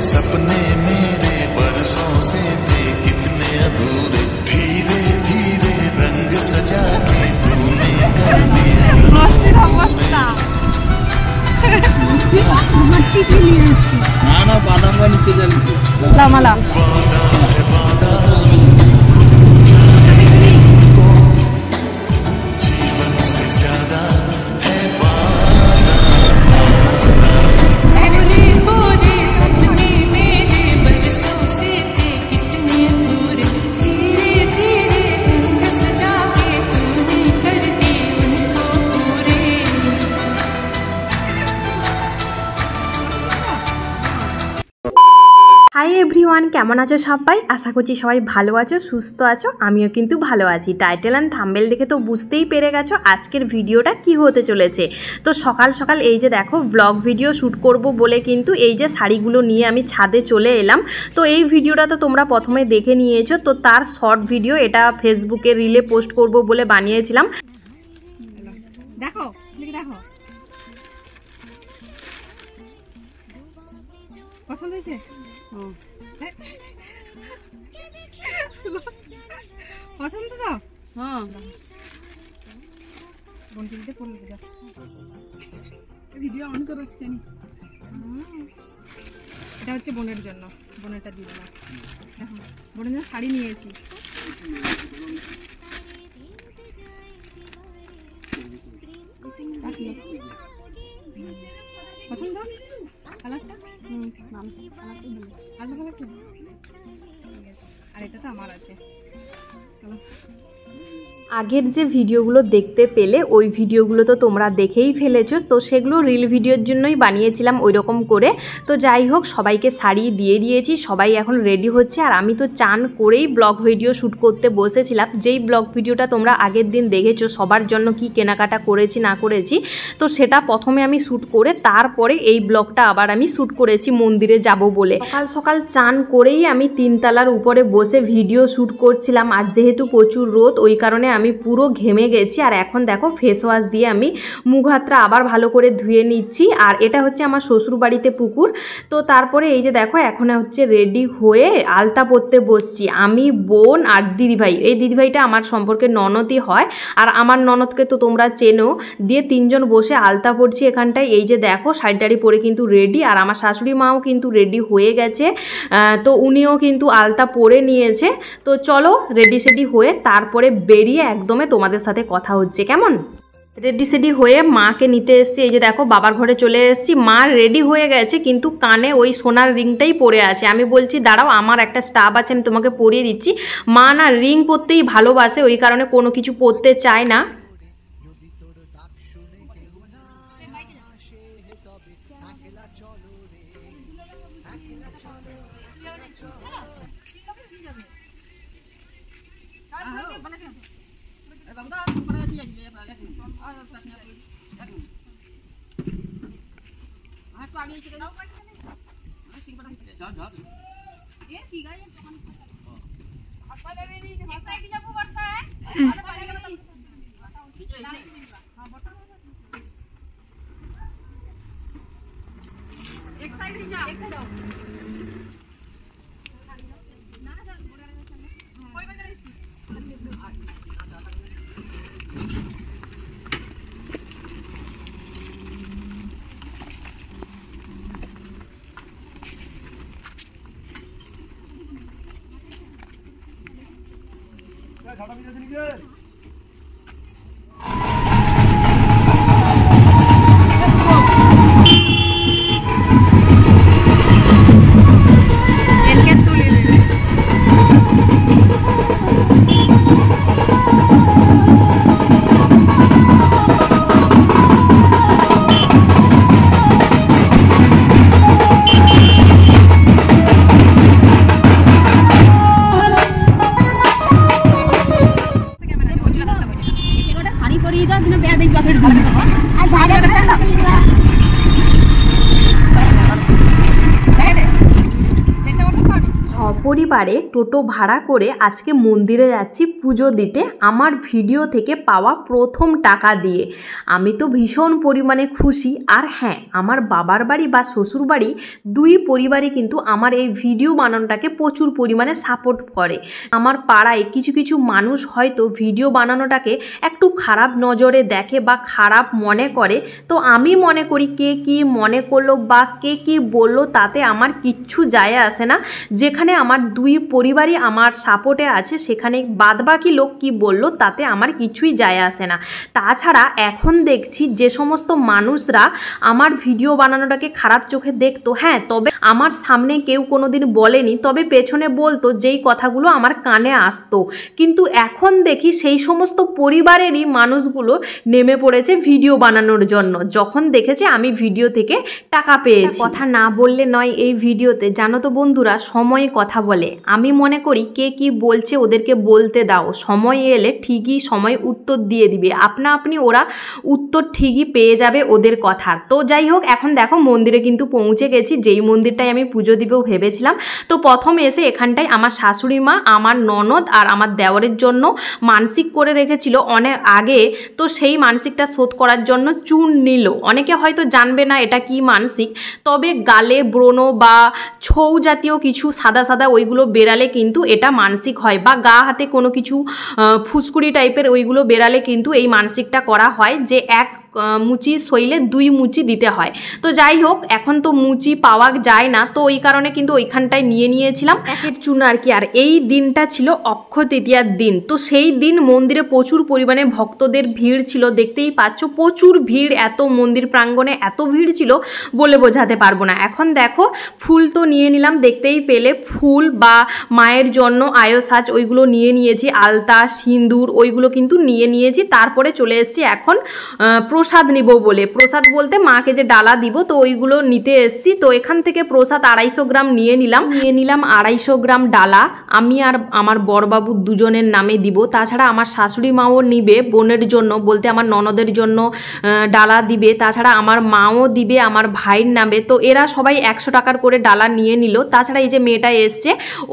सपने मेरे बरसों से थे कितने अधूरे, धीरे धीरे रंग सजा के तूने कर दिए ना बादाम का नीचे चलती वादा है वादा जाने तुमको जीवन से ज्यादा है वादा वादा। बोले बोले सपने मेरे बरसों से थे कितने दूर, धीरे धीरे रंग सजा के तूने कर दिए उनको पूरे। হাই এভরিওয়ান, কেমন আছো সবাই? আশা করছি সবাই ভালো আছো, সুস্থ আছো। আমিও কিন্তু ভালো আছি। টাইটেল অ্যান্ড থাম্বনেল দেখে তো বুঝতেই পেরে গেছো আজকের ভিডিওটা কি হতে চলেছে। তো সকাল সকাল এই যে দেখো ব্লগ ভিডিও শ্যুট করব বলে কিন্তু এই যে শাড়িগুলো নিয়ে আমি ছাদে চলে এলাম। তো এই ভিডিওটা তো তোমরা প্রথমে দেখে নিয়েছো, তো তার শর্ট ভিডিও এটা ফেসবুকে রিলে পোস্ট করব বলে বানিয়েছিলাম। দেখো দেখো পছন্দ হয়েছে? পছন্দ তো? হ্যাঁ ভিডিও অন করে হচ্ছে না, এটা হচ্ছে বোনের জন্য, বোনেরটা দিব না। দেখো বোনের জন্য শাড়ি নিয়েছি। পছন্দ কালারটা? কালারটা ভালো আছে, আর এটা তো আমার আছে। চলো আগের যে ভিডিওগুলো দেখতে পেলে ওই ভিডিওগুলো তো তোমরা দেখেই ফেলেছো, তো সেগুলো রিল ভিডিওর জন্যই বানিয়েছিলাম ওই রকম করে। তো যাই হোক, সবাইকে শাড়ি দিয়ে দিয়েছি, সবাই এখন রেডি হচ্ছে। আর আমি তো চান করেই ব্লগ ভিডিও শ্যুট করতে বসেছিলাম। যেই ব্লগ ভিডিওটা তোমরা আগের দিন দেখেছো সবার জন্য কি কেনাকাটা করেছি না করেছি, তো সেটা প্রথমে আমি শ্যুট করে তারপরে এই ব্লগটা আবার আমি শ্যুট করেছি মন্দিরে যাব বলে। সকাল সকাল চান করেই আমি 3 তলার উপরে বসে ভিডিও শ্যুট করছিলাম। আর যেহেতু প্রচুর রোদ, ওই কারণে আমি পুরো ঘেমে গেছি। আর এখন দেখো ফেস ওয়াশ দিয়ে আমি মুখ হাতটা আবার ভালো করে ধুয়ে নিচ্ছি। আর এটা হচ্ছে আমার শ্বশুর বাড়িতে পুকুর। তো তারপরে এই যে দেখো এখন হচ্ছে রেডি হয়ে আলতা পরতে বসছি আমি, বোন আর দিদিভাই। এই দিদিভাইটা আমার সম্পর্কে ননদই হয়, আর আমার ননদকে তো তোমরা চেনো। দিয়ে 3 জন বসে আলতা পরছি এখানটায়। এই যে দেখো শাড়ি টাড়ি পরে কিন্তু রেডি, আর আমার শাশুড়ি মাও কিন্তু রেডি হয়ে গেছে। তো উনিও কিন্তু আলতা পরে নিয়েছে। তো চলো রেডি সেডি হয়ে তারপরে বেরিয়ে একদমই তোমাদের সাথে কথা হচ্ছে কেমন। রেডি সেডি হয়ে মাকে নিতে এসেছি। এই যে দেখো বাবার ঘরে চলে এসেছি। মা রেডি হয়ে গেছে কিন্তু কানে ওই সোনার রিংটাই পরে আছে। আমি বলছি দাঁড়াও, আমার একটা স্টাফ আছে, আমি তোমাকে পরিয়ে দিচ্ছি। মা না রিং পরতেই ভালোবাসে, ওই কারণে কোনো কিছু পরতে চায় না। সপরিবারে টোটো ভাড়া করে আজকে মন্দিরে যাচ্ছি পুজো দিতে আমার ভিডিও থেকে পাওয়া প্রথম টাকা দিয়ে। আমি তো ভীষণ পরিমাণে খুশি। আর হ্যাঁ, আমার বাবার বাড়ি বা শ্বশুর বাড়ি দুই পরিবারই কিন্তু আমার এই ভিডিও বানানোটাকে প্রচুর পরিমাণে সাপোর্ট করে। আমার পাড়ায় কিছু কিছু মানুষ হয়তো ভিডিও বানানোটাকে একটু খারাপ নজরে দেখে বা খারাপ মনে করে, তো আমি মনে করি কে কি মনে করলো বা কে কি বললো তাতে আমার কিচ্ছু যায় আসে না। যেখানে আমার দুই পরিবারই আমার সাপোর্টে আছে সেখানে বাদবাকি লোক কি বললো তাতে আমার কিছুই যায় আসে না। তাছাড়া এখন দেখছি যে সমস্ত মানুষরা আমার ভিডিও বানানোটাকে খারাপ চোখে দেখতো, হ্যাঁ তবে আমার সামনে কেউ কোনোদিন বলেনি, তবে পেছনে বলতো যেই কথাগুলো আমার কানে আসতো, কিন্তু এখন দেখি সেই সমস্ত পরিবারেরই মানুষগুলো নেমে পড়েছে ভিডিও বানানোর জন্য যখন দেখেছে আমি ভিডিও থেকে টাকা পেয়েছি। কথা না বললে নয় এই ভিডিওতে, জানো তো বন্ধুরা, সময় কথা বলে। আমি মনে করি কে কি বলছে ওদেরকে বলতে দাও, সময় এলে ঠিকই সময় উত্তর দিয়ে দিবে, আপনা আপনি ওরা উত্তর ঠিকই পেয়ে যাবে ওদের কথার। তো যাই হোক, এখন দেখো মন্দিরে কিন্তু পৌঁছে গেছি, যেই মন্দিরটায় আমি পুজো দিবেও ভেবেছিলাম। তো প্রথম এসে এখানটায় আমার শাশুড়ি মা, আমার ননদ আর আমার দেওরের জন্য মানসিক করে রেখেছিল অনেক আগে, তো সেই মানসিকটা শোধ করার জন্য চুন নিল। অনেকে হয়তো জানবে না এটা কি মানসিক, তবে গালে ব্রণ বা ছৌ জাতীয় কিছু সাদা সাদা ওইগুলো বেরালে কিন্তু এটা মানসিক হয়, বা গা হাতে কোনো কিছু ফুসকুড়ি টাইপের ওইগুলো বেরালে কিন্তু এই মানসিকটা করা হয় যে এক মুচি সইলে দুই মুচি দিতে হয়। তো যাই হোক, এখন তো মুচি পাওয়া যায় না, তো ওই কারণে কিন্তু ওইখানটায় নিয়ে নিয়েছিলাম প্যাকেট চুন আর কি। আর এই দিনটা ছিল অক্ষয় তৃতীয়ার দিন, তো সেই দিন মন্দিরে প্রচুর পরিমাণে ভক্তদের ভিড় ছিল, দেখতেই পাচ্ছ প্রচুর ভিড়, এত মন্দির প্রাঙ্গণে এত ভিড় ছিল বলে বোঝাতে পারবো না। এখন দেখো ফুল তো নিয়ে নিলাম, দেখতেই পেলে ফুল বা মায়ের জন্য আয়সাজ ওইগুলো নিয়ে নিয়েছি, আলতা সিঁদুর ওইগুলো কিন্তু নিয়ে নিয়েছি। তারপরে চলে এসেছি এখন প্রসাদ নিব বলে, প্রসাদ বলতে মাকে যে ডালা দিব তো ওইগুলো নিতে এসছি। তো এখান থেকে প্রসাদ 250 গ্রাম নিয়ে নিলাম 250 গ্রাম ডালা আমি আর আমার বড়বাবু দুজনের নামে দিব। তাছাড়া আমার শাশুড়ি মাও নিবে বোনের জন্য, বলতে আমার ননদের জন্য ডালা দিবে, তাছাড়া আমার মাও দিবে আমার ভাইয়ের নামে। তো এরা সবাই 100 টাকার করে ডালা নিয়ে নিল। তাছাড়া এই যে মেয়েটা এসছে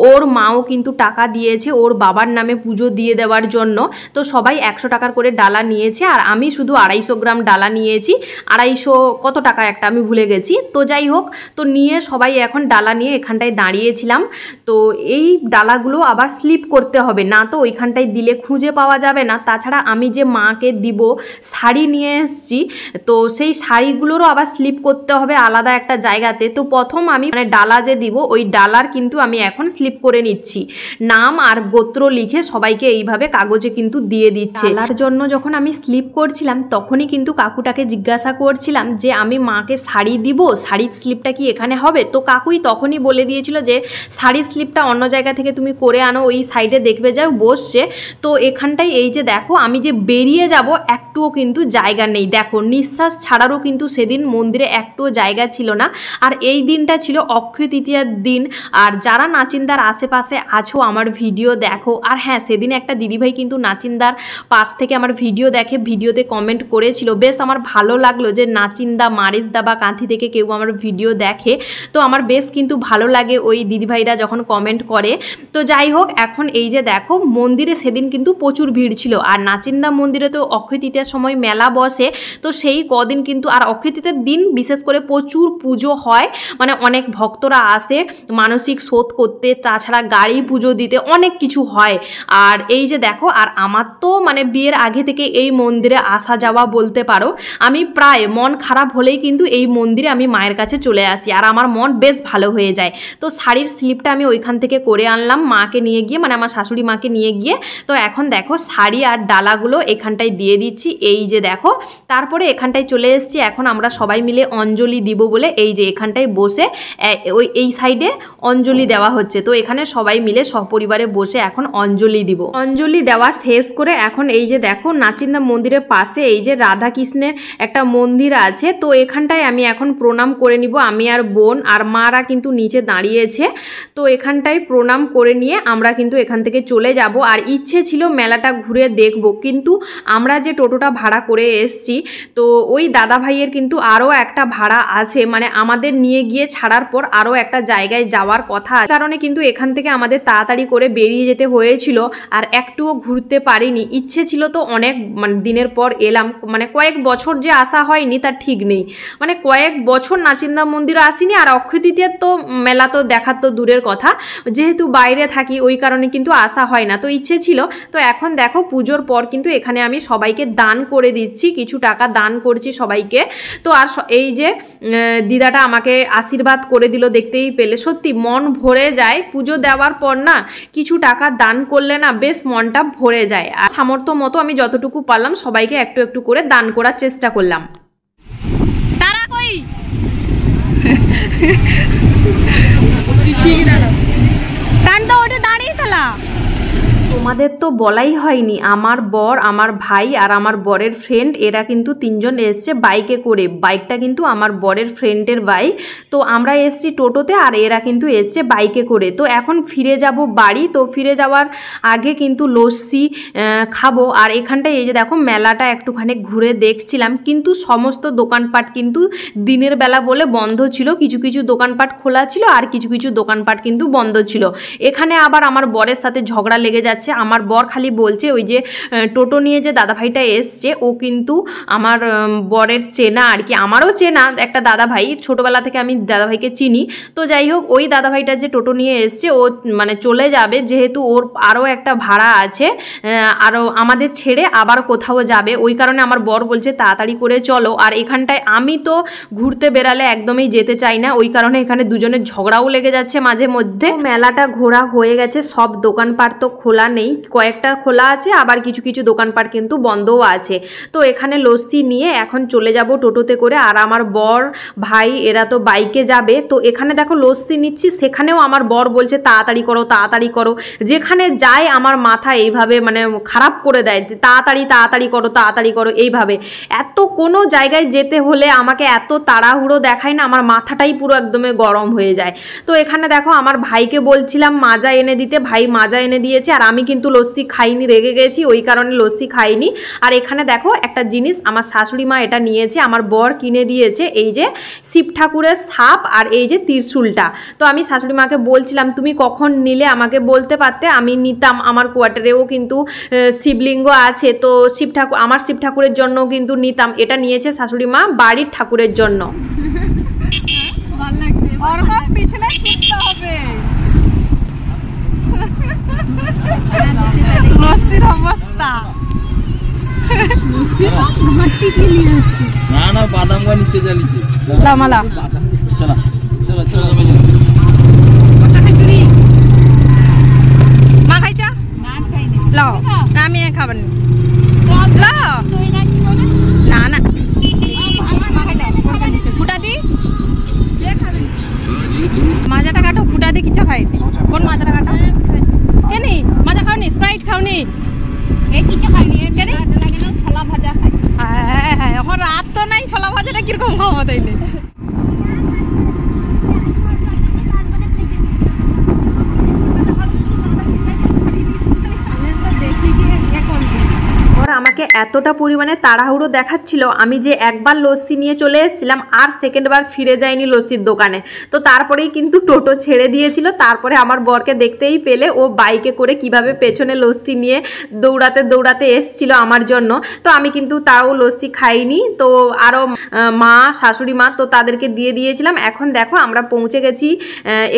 ওর মাও কিন্তু টাকা দিয়েছে ওর বাবার নামে পুজো দিয়ে দেওয়ার জন্য, তো সবাই 100 টাকার করে ডালা নিয়েছে। আর আমি শুধু 250 গ্রাম ডালা নিয়েছি, 250 কত টাকা একটা আমি ভুলে গেছি। তো যাই হোক, তো নিয়ে সবাই এখন ডালা নিয়ে এখানটায় দাঁড়িয়েছিলাম। তো এই ডালাগুলো আবার স্লিপ করতে হবে না, তো ওইখানটায় দিলে খুঁজে পাওয়া যাবে না। তাছাড়া আমি যে মাকে দিব শাড়ি নিয়ে এসেছি, তো সেই শাড়িগুলোরও আবার স্লিপ করতে হবে আলাদা একটা জায়গাতে। তো প্রথম আমি মানে ডালা যে দিব ওই ডালার কিন্তু আমি এখন স্লিপ করে নিচ্ছি, নাম আর গোত্র লিখে সবাইকে এইভাবে কাগজে কিন্তু দিয়ে দিচ্ছে। ডালার জন্য যখন আমি স্লিপ করছিলাম তখনই কিন্তু কাকুটাকে জিজ্ঞাসা করছিলাম যে আমি মাকে শাড়ি দিব, শাড়ির স্লিপটা কি এখানে হবে? তো কাকুই তখনই বলে দিয়েছিল যে শাড়ির স্লিপটা অন্য জায়গা থেকে তুমি করে আনো, ওই সাইডে দেখবে যাও বসছে। তো এখানটায় এই যে দেখো আমি যে বেরিয়ে যাব একটুও কিন্তু জায়গা নেই, দেখো নিঃশ্বাস ছাড়ারও কিন্তু সেদিন মন্দিরে একটুও জায়গা ছিল না। আর এই দিনটা ছিল অক্ষয় তৃতীয়ার দিন। আর যারা নাচিন্দার আশেপাশে আছো আমার ভিডিও দেখো, আর হ্যাঁ সেদিন একটা দিদিভাই কিন্তু নাচিন্দার পাশ থেকে আমার ভিডিও দেখে ভিডিওতে কমেন্ট করেছিল, বেশ আমার ভালো লাগলো যে নাচিন্দা মারিসদা বা কাঁথি থেকে কেউ আমার ভিডিও দেখে, তো আমার বেশ কিন্তু ভালো লাগে ওই দিদিভাইরা যখন কমেন্ট করে। তো যাই হোক, এখন এই যে দেখো মন্দিরে সেদিন কিন্তু প্রচুর ভিড় ছিল। আর নাচিন্দা মন্দিরে তো অক্ষয় তৃতীয়ার সময় মেলা বসে, তো সেই কদিন কিন্তু আর অক্ষয় তৃতীয়ার দিন বিশেষ করে প্রচুর পুজো হয়, মানে অনেক ভক্তরা আসে মানসিক শোধ করতে, তাছাড়া গাড়ি পুজো দিতে অনেক কিছু হয়। আর এই যে দেখো, আর আমার তো মানে বিয়ের আগে থেকে এই মন্দিরে আসা যাওয়া বলতে পারো, আমি প্রায় মন খারাপ হলেই কিন্তু এই মন্দিরে আমি মায়ের কাছে চলে আসি আর আমার মন বেশ ভালো হয়ে যায়। তো শাড়ির স্লিপটা আমি ওইখান থেকে করে আনলাম মাকে নিয়ে গিয়ে, মানে আমার শাশুড়ি মাকে নিয়ে গিয়ে। তো এখন দেখো শাড়ি আর ডালাগুলো এখানটায় দিয়ে দিচ্ছি, এই যে দেখো। তারপরে এখানটায় চলে এসেছি, এখন আমরা সবাই মিলে অঞ্জলি দিব বলে এই যে এখানটায় বসে ওই এই সাইডে অঞ্জলি দেওয়া হচ্ছে। তো এখানে সবাই মিলে সপরিবারে বসে এখন অঞ্জলি দিব। অঞ্জলি দেওয়া শেষ করে এখন এই যে দেখো নাচিন্দা মন্দিরের পাশে এই যে রাধা রাধাকৃষ্ণের একটা মন্দির আছে। তো এখানটায় আমি এখন প্রণাম করে নিব, আমি আর বোন, আর মারা কিন্তু নিচে দাঁড়িয়েছে। তো এখানটায় প্রণাম করে নিয়ে আমরা কিন্তু এখান থেকে চলে যাব। আর ইচ্ছে ছিল মেলাটা ঘুরে দেখব, কিন্তু আমরা যে টোটোটা ভাড়া করে এসছি, তো ওই দাদা ভাইয়ের কিন্তু আরও একটা ভাড়া আছে, মানে আমাদের নিয়ে গিয়ে ছাড়ার পর আরও একটা জায়গায় যাওয়ার কথা, কারণে কিন্তু এখান থেকে আমাদের তাড়াতাড়ি করে বেরিয়ে যেতে হয়েছিল আর একটুও ঘুরতে পারিনি। ইচ্ছে ছিল তো অনেক মানে দিনের পর এলাম, মানে কয়েক বছর যে আসা হয়নি তার ঠিক নেই, মানে কয়েক বছর নাচিন্দা মন্দিরে আসিনি। আর অক্ষয় তৃতীয়ার তো মেলা তো দেখার তো দূরের কথা, যেহেতু বাইরে থাকি ওই কারণে কিন্তু আসা হয় না, তো ইচ্ছে ছিল। তো এখন দেখো পুজোর পর কিন্তু এখানে আমি সবাইকে দান করে দিচ্ছি, কিছু টাকা দান করছি সবাইকে। তো আর এই যে দিদাটা আমাকে আশীর্বাদ করে দিল, দেখতেই পেলে সত্যি মন ভরে যায়। পুজো দেওয়ার পর না কিছু টাকা দান করলে না বেশ মনটা ভরে যায়। আর সামর্থ্য মতো আমি যতটুকু পারলাম সবাইকে একটু একটু করে দান করার চেষ্টা করলাম। তারা কই টান তো ওটা দাঁড়িয়ে চলা। তোমাদের তো বলাই হয়নি, আমার বর, আমার ভাই আর আমার বরের ফ্রেন্ড, এরা কিন্তু তিনজন এসছে বাইকে করে। বাইকটা কিন্তু আমার বরের ফ্রেন্ডের বাইক। তো আমরা এসছি টোটোতে আর এরা কিন্তু এসছে বাইকে করে। তো এখন ফিরে যাব বাড়ি। তো ফিরে যাওয়ার আগে কিন্তু লস্যি খাবো। আর এখানটায় এই যে দেখো মেলাটা একটুখানি ঘুরে দেখছিলাম, কিন্তু সমস্ত দোকানপাট কিন্তু দিনের বেলা বলে বন্ধ ছিল, কিছু কিছু দোকানপাট খোলা ছিল আর কিছু কিছু দোকানপাট কিন্তু বন্ধ ছিল। এখানে আবার আমার বরের সাথে ঝগড়া লেগে যাচ্ছে। আমার বর খালি বলছে ওই যে টোটো নিয়ে যে দাদাভাইটা এসছে ও কিন্তু আমার বরের চেনা আর কি, আমারও চেনা একটা দাদাভাই, ছোটোবেলা থেকে আমি দাদাভাইকে চিনি। তো যাই হোক ওই দাদাভাইটা যে টোটো নিয়ে এসছে ও মানে চলে যাবে, যেহেতু ওর আরও একটা ভাড়া আছে, আরও আমাদের ছেড়ে আবার কোথাও যাবে। ওই কারণে আমার বর বলছে তাড়াতাড়ি করে চলো। আর এখানটায় আমি তো ঘুরতে বেরালে একদমই যেতে চাই না, ওই কারণে এখানে দুজনের ঝগড়াও লেগে যাচ্ছে মাঝে মধ্যে। মেলাটা ঘোরা হয়ে গেছে, সব দোকানপাট তো খোলা নেই, কয়েকটা খোলা আছে, আবার কিছু কিছু দোকানপাট কিন্তু বন্ধও আছে। তো এখানে লস্যি নিয়ে এখন চলে যাব টোটোতে করে। আর আমার বর ভাই এরা তো বাইকে যাবে। তো এখানে দেখো লস্যি নিচ্ছি, সেখানেও আমার বর বলছে তাড়াতাড়ি করো তাড়াতাড়ি করো। যেখানে যায় আমার মাথা এইভাবে মানে খারাপ করে দেয়, তাড়াতাড়ি তাড়াতাড়ি করো তাড়াতাড়ি করো এইভাবে। এত কোনো জায়গায় যেতে হলে আমাকে এত তাড়াহুড়ো দেখায় না, আমার মাথাটাই পুরো একদমই গরম হয়ে যায়। তো এখানে দেখো আমার ভাইকে বলছিলাম মাজা এনে দিতে, ভাই মাজা এনে দিয়েছে, আর আমি কিন্তু লস্যি খাইনি, রেগে গেছি ওই কারণে লস্যি খাইনি। আর এখানে দেখো একটা জিনিস আমার শাশুড়ি মা এটা নিয়েছে, আমার বর কিনে দিয়েছে, এই যে শিব ঠাকুরের সাপ আর এই যে ত্রিশূলটা। তো আমি শাশুড়ি মাকে বলছিলাম তুমি কখন নিলে আমাকে বলতে পারতে, আমি নিতাম। আমার কোয়ার্টারেও কিন্তু শিবলিঙ্গ আছে, তো শিব ঠাকুর আমার শিব ঠাকুরের জন্য কিন্তু নিতাম। এটা নিয়েছে শাশুড়ি মা বাড়ির ঠাকুরের জন্য। ওরকম পিছনে ছুটতে হবে। লস্যির অবস্থা না না বাদাম গা নিচে জ্বালিয়েছে লামালা চলো চলো চলো মা খাইছা লো আমি খাবার না না ফুটা দি মাজাটা কাটো, ফুটা দি কিছু খাইছি। কোন মাজাটা কাটো কেনি? মাজা খাওনি? স্প্রাইট খাওনি? কিছু খাইনি, ছোলা ভাজা খাই। হ্যাঁ হ্যাঁ এখন রাত তো নাই, ছোলা ভাজাটা কিরকম খাওয়া তাইলে? আমাকে এতটা পরিমাণে তাড়াহুড়ো দেখাচ্ছিল, আমি যে একবার লস্যি নিয়ে চলে এসেছিলাম আর সেকেন্ডবার ফিরে যাইনি লস্যির দোকানে। তো তারপরেই কিন্তু টোটো ছেড়ে দিয়েছিল। তারপরে আমার বরকে দেখতেই পেলে ও বাইকে করে কিভাবে পেছনে লস্যি নিয়ে দৌড়াতে দৌড়াতে এসছিল আমার জন্য। তো আমি কিন্তু তাও লস্যি খাইনি। তো আরও মা শাশুড়ি মা তো তাদেরকে দিয়ে দিয়েছিলাম। এখন দেখো আমরা পৌঁছে গেছি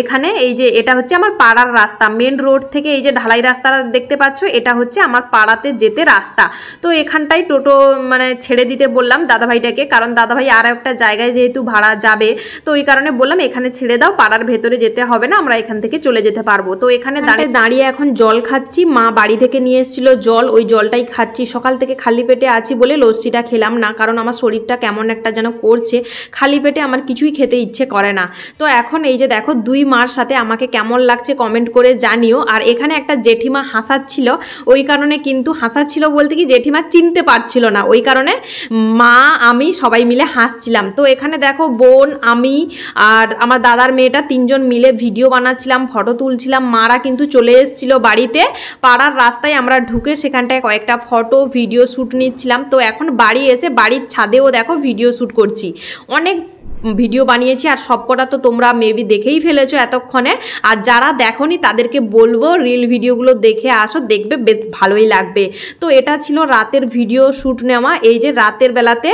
এখানে। এই যে এটা হচ্ছে আমার পাড়ার রাস্তা, মেন রোড থেকে এই যে ঢালাই রাস্তাটা দেখতে পাচ্ছ, এটা হচ্ছে আমার পাড়াতে যেতে রাস্তা। তো এখানটাই টোটো মানে ছেড়ে দিতে বললাম দাদাভাইটাকে, কারণ দাদাভাই আর একটা জায়গায় যেহেতু ভাড়া যাবে, তো ওই কারণে বললাম এখানে ছেড়ে দাও, পাড়ার ভেতরে যেতে হবে না, আমরা এখান থেকে চলে যেতে পারবো। তো এখানে দাঁড়িয়ে এখন জল খাচ্ছি, মা বাড়ি থেকে নিয়ে এসেছিল জল, ওই জলটাই খাচ্ছি। সকাল থেকে খালি পেটে আছি বলে লস্যিটা খেলাম না, কারণ আমার শরীরটা কেমন একটা যেন করছে, খালি পেটে আমার কিছুই খেতে ইচ্ছে করে না। তো এখন এই যে দেখো দুই মার সাথে আমাকে কেমন লাগছে কমেন্ট করে জানিও। আর এখানে একটা জেঠিমা হাসাচ্ছিল, ওই কারণে কিন্তু হাসাচ্ছিল বলতে কি জেঠিমা চিনতে নিতে পারছিল না, ওই কারণে মা আমি সবাই মিলে হাসছিলাম। তো এখানে দেখো বোন, আমি আর আমার দাদার মেয়েটা তিনজন মিলে ভিডিও বানাচ্ছিলাম, ফটো তুলছিলাম। মারা কিন্তু চলে এসেছিল বাড়িতে, পাড়ার রাস্তায় আমরা ঢুকে সেখানটায় কয়েকটা ফটো ভিডিও শ্যুট নিচ্ছিলাম। তো এখন বাড়ি এসে বাড়ির ছাদেও দেখো ভিডিও শ্যুট করছি, অনেক ভিডিও বানিয়েছি আর সবকটা তো তোমরা মেবি দেখেই ফেলেছো এতক্ষণে। আর যারা দেখোনি তাদেরকে বলবো রিল ভিডিওগুলো দেখে আসো, দেখবে বেশ ভালোই লাগবে। তো এটা ছিল রাতের ভিডিও শ্যুট নেওয়া। এই যে রাতের বেলাতে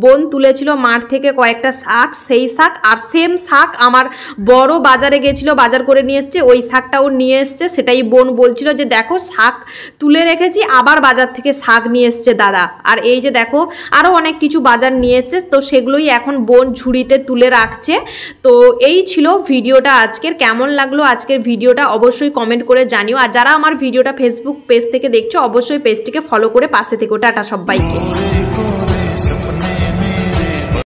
বোন তুলেছিল মাঠ থেকে কয়েকটা শাক, সেই শাক আর সেম শাক আমার বড় বাজারে গেছিলো, বাজার করে নিয়ে এসছে, ওই শাকটাও নিয়ে এসছে। সেটাই বোন বলছিল যে দেখো শাক তুলে রেখেছি, আবার বাজার থেকে শাক নিয়ে এসছে দাদা। আর এই যে দেখো আরও অনেক কিছু বাজার নিয়ে এসছে, তো সেগুলোই এখন বোন ঝুড়িতে তুলে রাখছে। তো এই ছিল ভিডিওটা আজকের। কেমন লাগলো আজকের ভিডিওটা অবশ্যই কমেন্ট করে জানিও। আর যারা আমার ভিডিওটা ফেসবুক পেজ থেকে দেখছো অবশ্যই পেজটিকে ফলো করে পাশে থেকো। টাটা সবাইকে।